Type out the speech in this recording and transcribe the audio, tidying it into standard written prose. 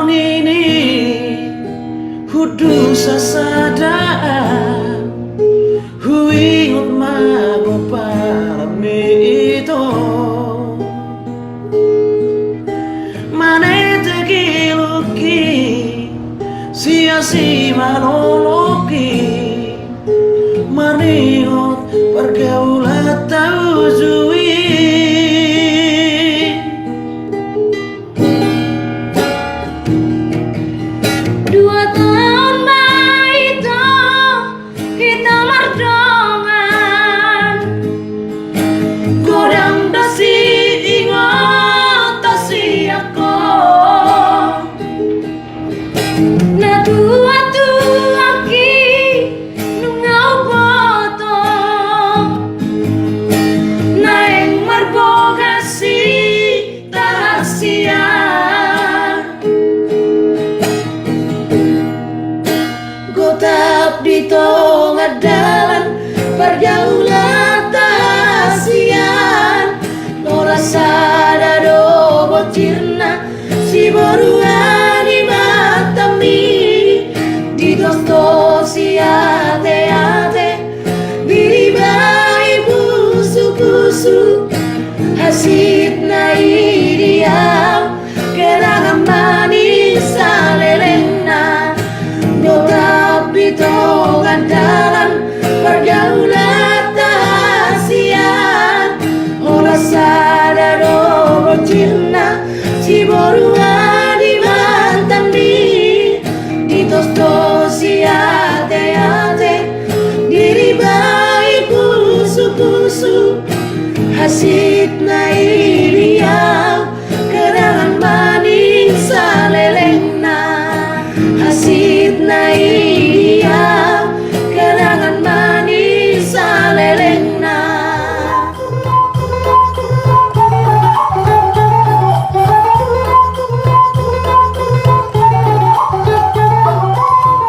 ngini hudu sasadaan huingot magoparami ito manete kiluki sia-si manoloki maniot pergaulan tahu zui. Dito ngadalan pergaulan tahasian Nora sada do botirna si borua di matami di dosto si ate biribai busu hasit na idiam kenangan manis alelena Dito ngandalan pergaulan tahasian Olah sada do botirna si borua di mantandi Dito si ate diribai pusu hasit na